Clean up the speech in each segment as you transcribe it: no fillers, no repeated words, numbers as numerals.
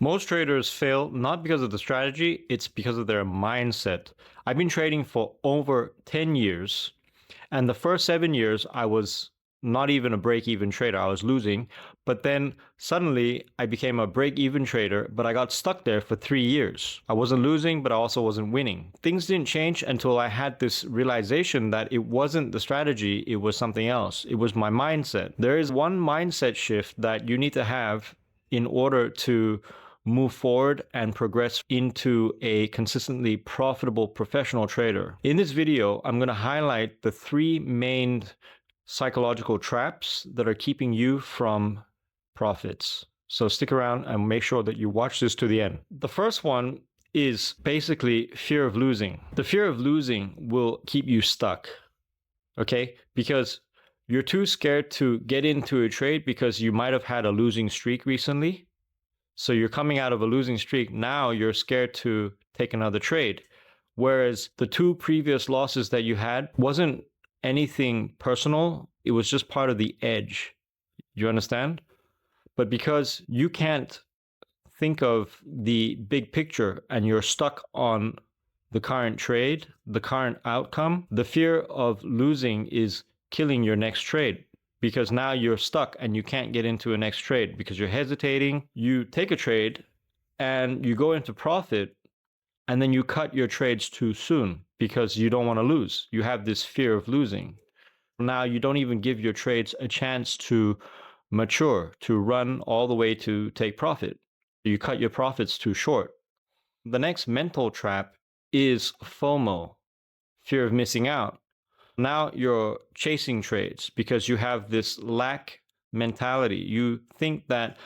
Most traders fail not because of the strategy, it's because of their mindset. I've been trading for over 10 years, and the first 7 years, I was not even a break even trader. I was losing. But then suddenly I became a break even trader, but I got stuck there for 3 years. I wasn't losing, but I also wasn't winning. Things didn't change until I had this realization that it wasn't the strategy, it was something else. It was my mindset. There is one mindset shift that you need to have in order to move forward and progress into a consistently profitable professional trader. In this video, I'm going to highlight the three main psychological traps that are keeping you from profits. So stick around and make sure that you watch this to the end. The first one is basically fear of losing. The fear of losing will keep you stuck, okay? Because you're too scared to get into a trade because you might have had a losing streak recently. So you're coming out of a losing streak. Now you're scared to take another trade. Whereas the two previous losses that you had wasn't anything personal. It was just part of the edge. You understand? But because you can't think of the big picture and you're stuck on the current trade, the current outcome, the fear of losing is killing your next trade. Because now you're stuck and you can't get into a next trade because you're hesitating. You take a trade and you go into profit, and then you cut your trades too soon because you don't want to lose. You have this fear of losing. Now you don't even give your trades a chance to mature, to run all the way to take profit. You cut your profits too short. The next mental trap is FOMO, fear of missing out. Now you're chasing trades because you have this lack mentality. You think that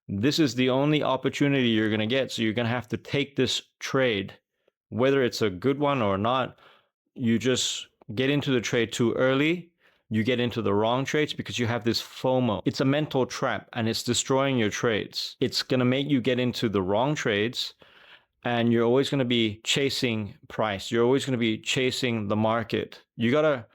this is the only opportunity you're going to get. So you're going to have to take this trade, whether it's a good one or not. You just get into the trade too early. You get into the wrong trades because you have this FOMO. It's a mental trap and it's destroying your trades. It's going to make you get into the wrong trades. And you're always going to be chasing price. You're always going to be chasing the market. You got to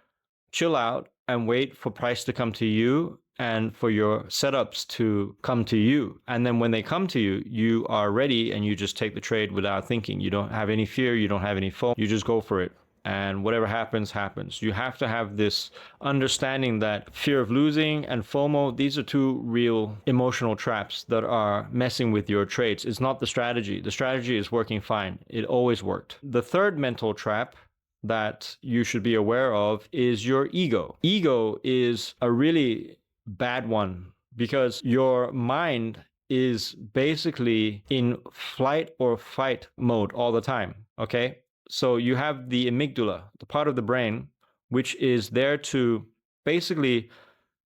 chill out and wait for price to come to you and for your setups to come to you. And then when they come to you, you are ready and you just take the trade without thinking. You don't have any fear. You don't have any FOMO. You just go for it. And whatever happens, happens. You have to have this understanding that fear of losing and FOMO, these are two real emotional traps that are messing with your trades. It's not the strategy. The strategy is working fine. It always worked. The third mental trap that you should be aware of is your ego. Ego is a really bad one because your mind is basically in flight or fight mode all the time, okay? So you have the amygdala, the part of the brain, which is there to basically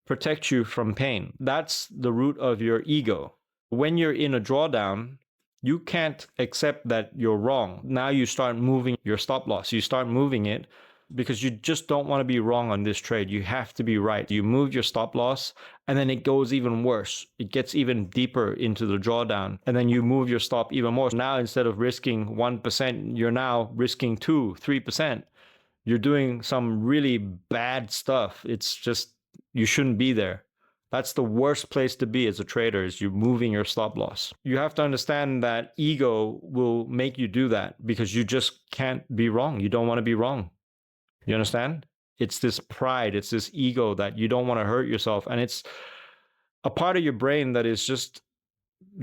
protect you from pain. That's the root of your ego. When you're in a drawdown, you can't accept that you're wrong. Now you start moving your stop loss. You start moving it because you just don't want to be wrong on this trade. You have to be right. You move your stop loss and then it goes even worse. It gets even deeper into the drawdown and then you move your stop even more. Now, instead of risking 1%, you're now risking 2, 3%. You're doing some really bad stuff. It's just, you shouldn't be there. That's the worst place to be as a trader, is you moving your stop loss. You have to understand that ego will make you do that because you just can't be wrong. You don't want to be wrong. You understand? It's this pride, it's this ego that you don't want to hurt yourself. And it's a part of your brain that is just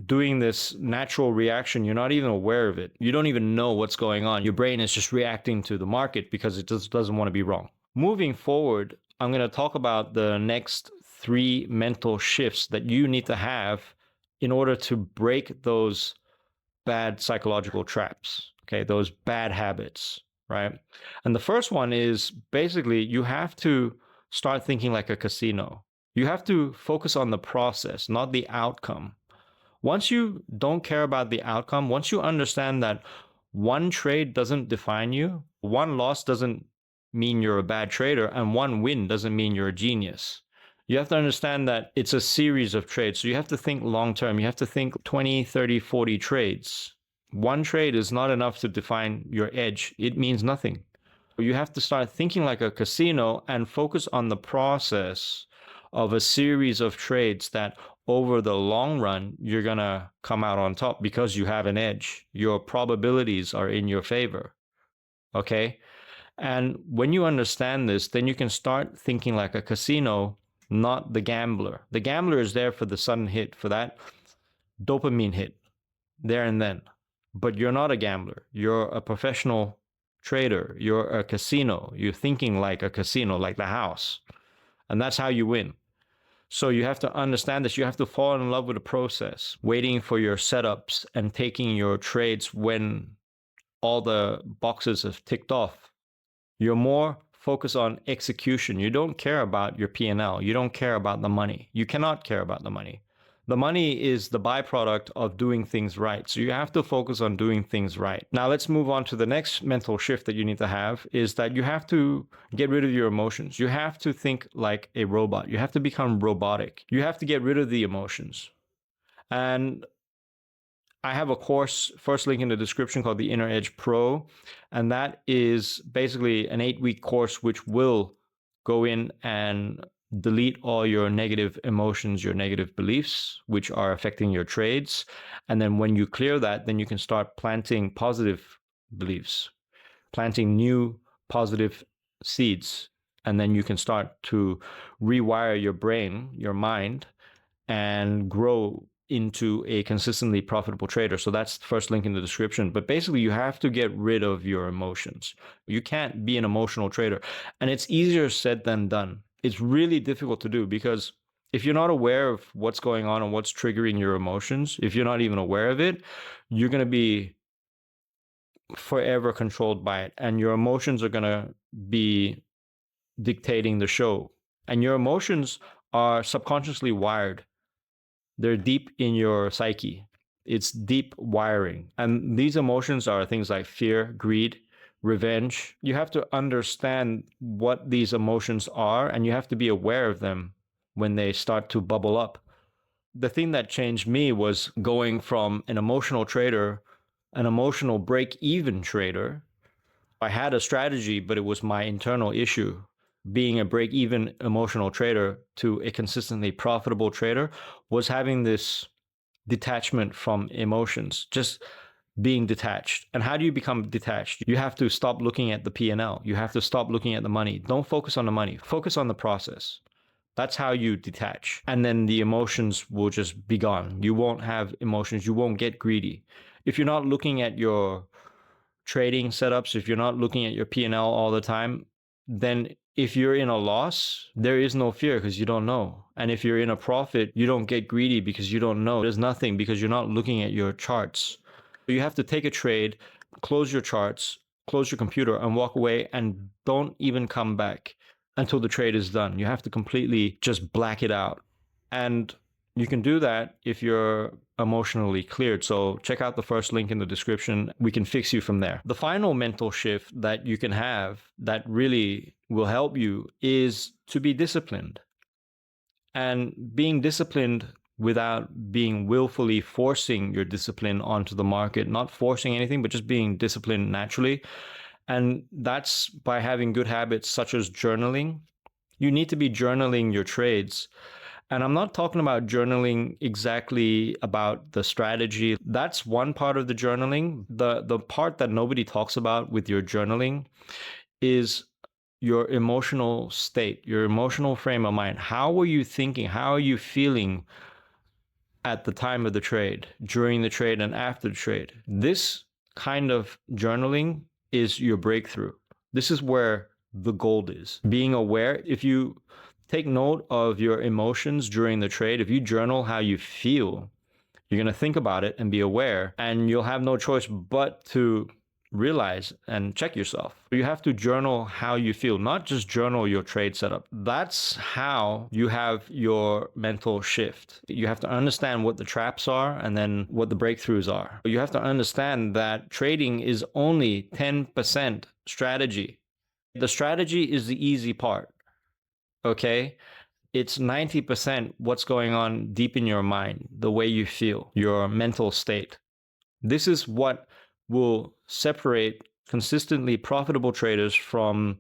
doing this natural reaction. You're not even aware of it. You don't even know what's going on. Your brain is just reacting to the market because it just doesn't want to be wrong. Moving forward, I'm going to talk about the next three mental shifts that you need to have in order to break those bad psychological traps, okay, those bad habits, right? And the first one is basically you have to start thinking like a casino. You have to focus on the process, not the outcome. Once you don't care about the outcome, once you understand that one trade doesn't define you, one loss doesn't mean you're a bad trader, and one win doesn't mean you're a genius. You have to understand that it's a series of trades. So you have to think long term. You have to think 20, 30, 40 trades. One trade is not enough to define your edge. It means nothing. You have to start thinking like a casino and focus on the process of a series of trades that over the long run, you're going to come out on top because you have an edge. Your probabilities are in your favor. Okay. And when you understand this, then you can start thinking like a casino, not the gambler. The gambler is there for the sudden hit, for that dopamine hit there and then. But you're not a gambler. You're a professional trader. You're a casino. You're thinking like a casino, like the house. And that's how you win. So you have to understand this. You have to fall in love with the process, waiting for your setups and taking your trades when all the boxes have ticked off. You're more focused on execution. You don't care about your P&L. You don't care about the money. You cannot care about the money. The money is the byproduct of doing things right. So you have to focus on doing things right. Now let's move on to the next mental shift that you need to have, is that you have to get rid of your emotions. You have to think like a robot. You have to become robotic. You have to get rid of the emotions. And I have a course, first link in the description, called the Inner Edge Pro. And that is basically an 8-week course which will go in and delete all your negative emotions, your negative beliefs, which are affecting your trades. And then when you clear that, then you can start planting positive beliefs, planting new positive seeds. And then you can start to rewire your brain, your mind, and grow into a consistently profitable trader. So that's the first link in the description. But basically, you have to get rid of your emotions. You can't be an emotional trader. And it's easier said than done. It's really difficult to do, because if you're not aware of what's going on and what's triggering your emotions, if you're not even aware of it, you're going to be forever controlled by it. And your emotions are going to be dictating the show. And your emotions are subconsciously wired. They're deep in your psyche. It's deep wiring. And these emotions are things like fear, greed, revenge. You have to understand what these emotions are, and you have to be aware of them when they start to bubble up. The thing that changed me was going from an emotional trader, an emotional break-even trader. I had a strategy, but it was my internal issue. Being a break-even emotional trader to a consistently profitable trader was having this detachment from emotions, just being detached. And how do you become detached? You have to stop looking at the P&L. You have to stop looking at the money. Don't focus on the money. Focus on the process. That's how you detach. And then the emotions will just be gone. You won't have emotions. You won't get greedy. If you're not looking at your trading setups, if you're not looking at your P&L all the time, then if you're in a loss, there is no fear because you don't know. And if you're in a profit, you don't get greedy because you don't know. There's nothing because you're not looking at your charts. You have to take a trade, close your charts, close your computer, and walk away, and don't even come back until the trade is done. You have to completely just black it out. And you can do that if you're emotionally cleared. So check out the first link in the description. We can fix you from there. The final mental shift that you can have that really will help you is to be disciplined. And being disciplined without being willfully forcing your discipline onto the market, not forcing anything, but just being disciplined naturally. And that's by having good habits such as journaling. You need to be journaling your trades. And I'm not talking about journaling exactly about the strategy. That's one part of the journaling. The part that nobody talks about with your journaling is your emotional state, your emotional frame of mind. How were you thinking? How are you feeling at the time of the trade, during the trade, and after the trade? This kind of journaling is your breakthrough. This is where the gold is. Being aware, if you take note of your emotions during the trade, if you journal how you feel, you're going to think about it and be aware, and you'll have no choice but to realize and check yourself. You have to journal how you feel, not just journal your trade setup. That's how you have your mental shift. You have to understand what the traps are and then what the breakthroughs are. You have to understand that trading is only 10% strategy. The strategy is the easy part. Okay? It's 90% what's going on deep in your mind, the way you feel, your mental state. This is what will separate consistently profitable traders from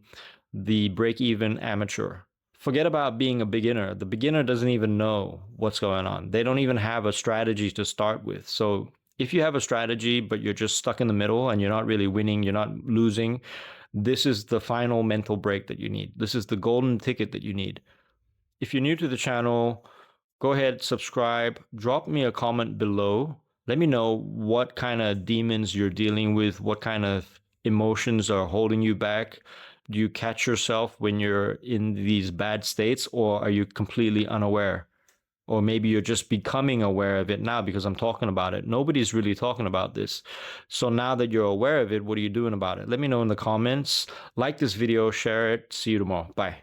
the break-even amateur. Forget about being a beginner. The beginner doesn't even know what's going on. They don't even have a strategy to start with. So if you have a strategy, but you're just stuck in the middle and you're not really winning, you're not losing, this is the final mental break that you need. This is the golden ticket that you need. If you're new to the channel, go ahead, subscribe, drop me a comment below. Let me know what kind of demons you're dealing with, what kind of emotions are holding you back. Do you catch yourself when you're in these bad states, or are you completely unaware? Or maybe you're just becoming aware of it now because I'm talking about it. Nobody's really talking about this. So now that you're aware of it, what are you doing about it? Let me know in the comments. Like this video, share it. See you tomorrow. Bye.